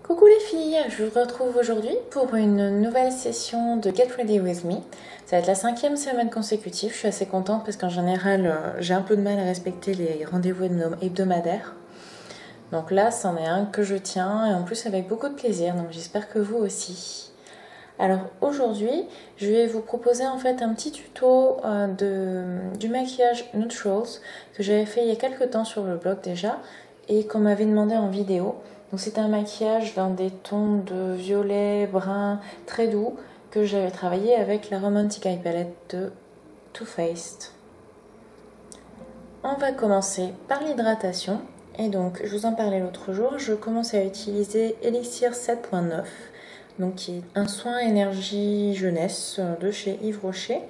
Coucou les filles, je vous retrouve aujourd'hui pour une nouvelle session de Get Ready With Me. Ça va être la 5e semaine consécutive, je suis assez contente parce qu'en général j'ai un peu de mal à respecter les rendez-vous hebdomadaires. Donc là c'en est un que je tiens et en plus avec beaucoup de plaisir, donc j'espère que vous aussi. Alors aujourd'hui je vais vous proposer en fait un petit tuto du maquillage Neutrals que j'avais fait il y a quelques temps sur le blog déjà et qu'on m'avait demandé en vidéo. Donc c'est un maquillage dans des tons de violet, brun, très doux que j'avais travaillé avec la Romantic Eye Palette de Too Faced. On va commencer par l'hydratation et donc je vous en parlais l'autre jour, je commence à utiliser Elixir 7.9 donc qui est un soin énergie jeunesse de chez Yves Rocher.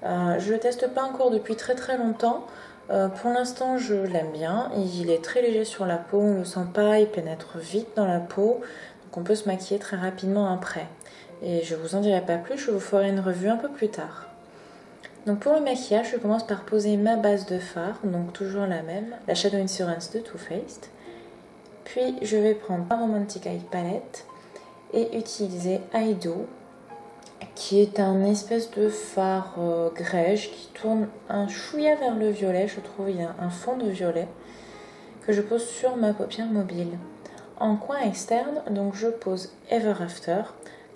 Je le teste pas encore depuis très longtemps. Pour l'instant je l'aime bien, il est très léger sur la peau, on ne le sent pas, il pénètre vite dans la peau, donc on peut se maquiller très rapidement après. Et je vous en dirai pas plus, je vous ferai une revue un peu plus tard. Donc pour le maquillage, je commence par poser ma base de fard, donc toujours la même, la Shadow Insurance de Too Faced. Puis je vais prendre ma Romantic Eye Palette et utiliser Eye Doux, qui est un espèce de fard grège qui tourne un chouïa vers le violet, je trouve, il y a un fond de violet que je pose sur ma paupière mobile. En coin externe, donc je pose Ever After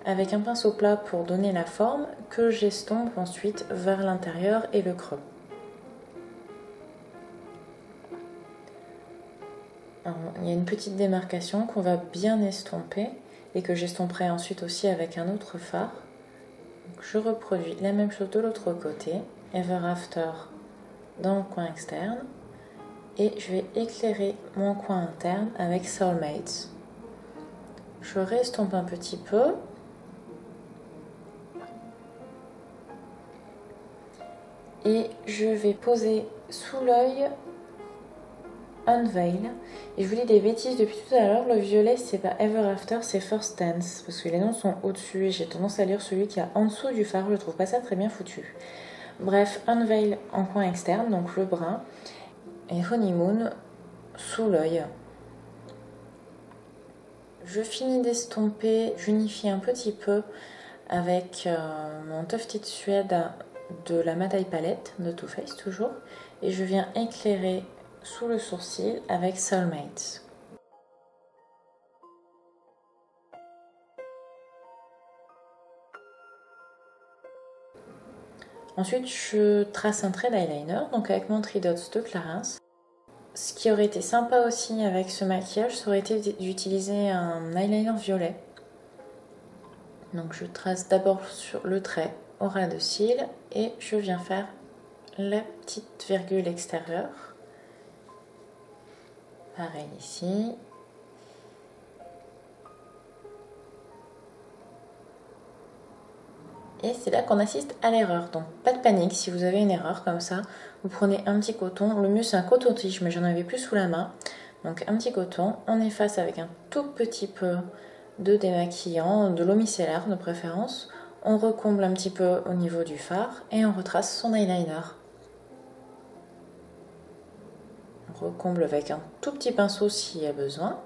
avec un pinceau plat pour donner la forme que j'estompe ensuite vers l'intérieur et le creux. Alors, il y a une petite démarcation qu'on va bien estomper et que j'estomperai ensuite aussi avec un autre fard. Je reproduis la même chose de l'autre côté, Ever After dans le coin externe, et je vais éclairer mon coin interne avec Soulmates. Je restompe un petit peu, et je vais poser sous l'œil Unveil. Et je vous dis des bêtises depuis tout à l'heure, le violet c'est pas Ever After, c'est First Dance, parce que les noms sont au-dessus et j'ai tendance à lire celui qui est en dessous du fard, je trouve pas ça très bien foutu. Bref, Unveil en coin externe, donc le brun, et Honeymoon sous l'œil. Je finis d'estomper, j'unifie un petit peu avec mon Tufted Suede de la Mad Eye Palette de Too Faced toujours, et je viens éclairer sous le sourcil avec Soulmates. Ensuite, je trace un trait d'eyeliner, donc avec mon Three Dots de Clarins. Ce qui aurait été sympa aussi avec ce maquillage, ça aurait été d'utiliser un eyeliner violet. Donc je trace d'abord sur le trait au ras de cils et je viens faire la petite virgule extérieure. Pareil ici. Et c'est là qu'on assiste à l'erreur. Donc pas de panique, si vous avez une erreur comme ça, vous prenez un petit coton. Le mieux c'est un coton-tige, mais j'en avais plus sous la main. Donc un petit coton, on efface avec un tout petit peu de démaquillant, de l'eau micellaire de préférence. On recomble un petit peu au niveau du fard et on retrace son eyeliner. On recomble avec un tout petit pinceau s'il y a besoin.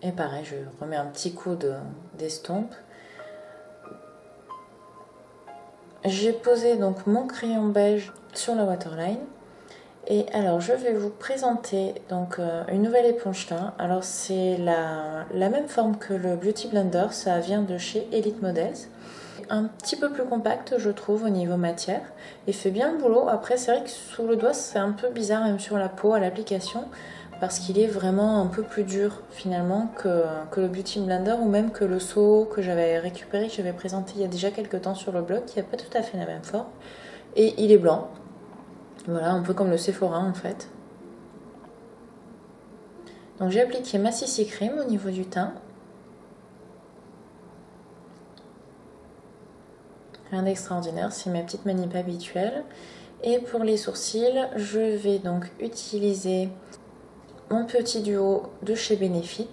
Et pareil, je remets un petit coup d'estompe. J'ai posé donc mon crayon beige sur la waterline. Et alors je vais vous présenter donc une nouvelle éponge teint. Alors c'est la même forme que le Beauty Blender, ça vient de chez Elite Models. Un petit peu plus compact je trouve au niveau matière. Il fait bien le boulot. Après c'est vrai que sous le doigt c'est un peu bizarre même sur la peau à l'application. Parce qu'il est vraiment un peu plus dur finalement que le Beauty Blender ou même que le seau que j'avais récupéré, que j'avais présenté il y a déjà quelques temps sur le blog, qui n'a pas tout à fait la même forme. Et il est blanc. Voilà, un peu comme le Sephora en fait. Donc j'ai appliqué ma CC Cream au niveau du teint. Rien d'extraordinaire, c'est ma petite manip habituelle. Et pour les sourcils, je vais donc utiliser mon petit duo de chez Benefit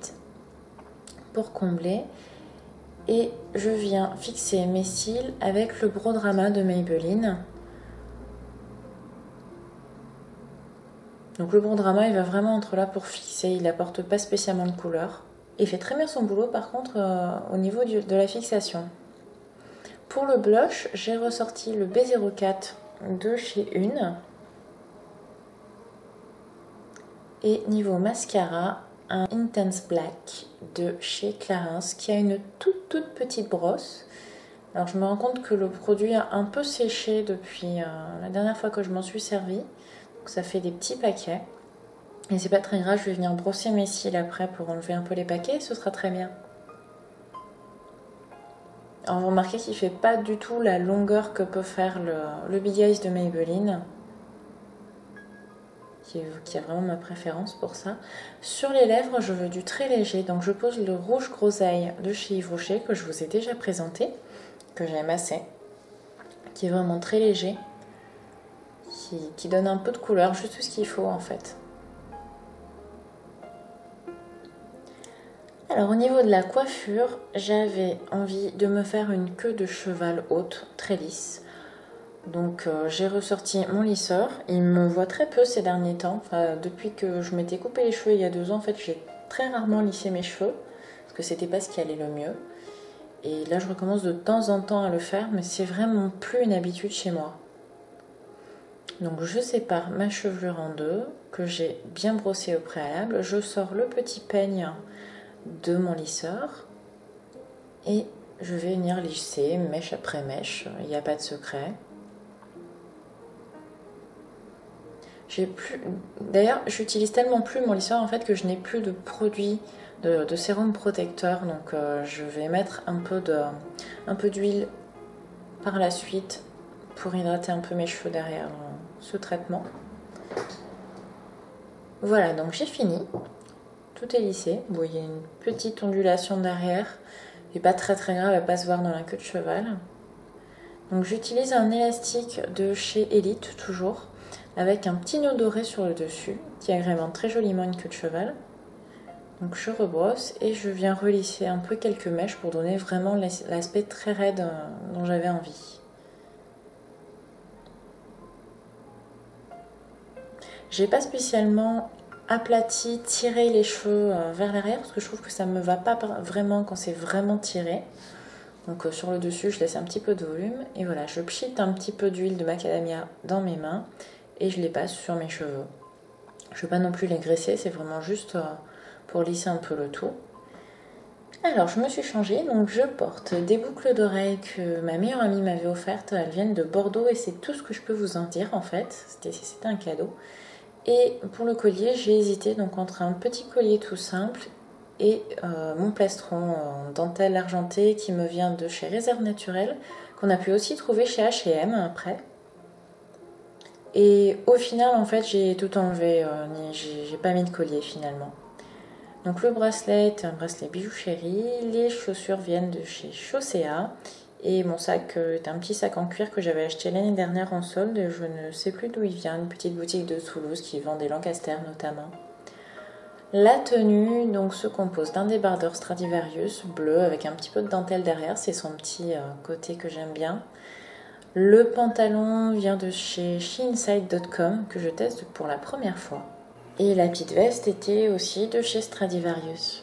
pour combler. Et je viens fixer mes cils avec le Brow Drama de Maybelline. Donc le Bourdrama, il va vraiment être là pour fixer, il n'apporte pas spécialement de couleur. Il fait très bien son boulot par contre au niveau de la fixation. Pour le blush, j'ai ressorti le B04 de chez Une. Et niveau mascara, un Intense Black de chez Clarins qui a une toute petite brosse. Alors je me rends compte que le produit a un peu séché depuis la dernière fois que je m'en suis servi. Donc ça fait des petits paquets. Et c'est pas très grave, je vais venir brosser mes cils après pour enlever un peu les paquets et ce sera très bien. Alors vous remarquez qu'il fait pas du tout la longueur que peut faire le Big Eyes de Maybelline. Qui a vraiment ma préférence pour ça. Sur les lèvres, je veux du très léger, donc je pose le rouge groseille de chez Yves Rocher que je vous ai déjà présenté, que j'aime assez, qui est vraiment très léger, qui donne un peu de couleur, juste ce qu'il faut en fait. Alors au niveau de la coiffure, j'avais envie de me faire une queue de cheval haute, très lisse. Donc j'ai ressorti mon lisseur, il me voit très peu ces derniers temps, enfin, depuis que je m'étais coupé les cheveux il y a 2 ans, en fait j'ai très rarement lissé mes cheveux, parce que c'était pas ce qui allait le mieux. Et là je recommence de temps en temps à le faire, mais c'est vraiment plus une habitude chez moi. Donc je sépare ma chevelure en deux, que j'ai bien brossée au préalable, je sors le petit peigne de mon lisseur, et je vais venir lisser mèche après mèche, il n'y a pas de secret. D'ailleurs, j'utilise tellement plus mon lisseur en fait que je n'ai plus de produit de sérum protecteur, donc je vais mettre un peu d'huile par la suite pour hydrater un peu mes cheveux derrière ce traitement. Voilà, donc j'ai fini. Tout est lissé. Vous voyez une petite ondulation derrière, et pas très grave, elle va pas se voir dans la queue de cheval. Donc j'utilise un élastique de chez Elite toujours, avec un petit nœud doré sur le dessus qui agrémente très joliment une queue de cheval. Donc je rebrosse et je viens relisser un peu quelques mèches pour donner vraiment l'aspect très raide dont j'avais envie. J'ai pas spécialement aplati, tiré les cheveux vers l'arrière parce que je trouve que ça me va pas vraiment quand c'est vraiment tiré. Donc sur le dessus, je laisse un petit peu de volume et voilà, je pchite un petit peu d'huile de macadamia dans mes mains et je les passe sur mes cheveux. Je ne veux pas non plus les graisser, c'est vraiment juste pour lisser un peu le tout. Alors je me suis changée, donc je porte des boucles d'oreilles que ma meilleure amie m'avait offertes. Elles viennent de Bordeaux et c'est tout ce que je peux vous en dire en fait. C'était un cadeau. Et pour le collier, j'ai hésité donc entre un petit collier tout simple et mon plastron en dentelle argentée qui me vient de chez Réserve Naturelle, qu'on a pu aussi trouver chez H&M après. Et au final, en fait, j'ai tout enlevé, j'ai pas mis de collier finalement. Donc le bracelet est un bracelet bijou chéri, les chaussures viennent de chez Chaussea et mon sac est un petit sac en cuir que j'avais acheté l'année dernière en solde et je ne sais plus d'où il vient, une petite boutique de Toulouse qui vend des Lancaster notamment. La tenue donc se compose d'un débardeur Stradivarius bleu avec un petit peu de dentelle derrière, c'est son petit côté que j'aime bien. Le pantalon vient de chez Sheinside.com que je teste pour la première fois. Et la petite veste était aussi de chez Stradivarius.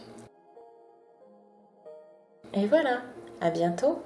Et voilà, à bientôt!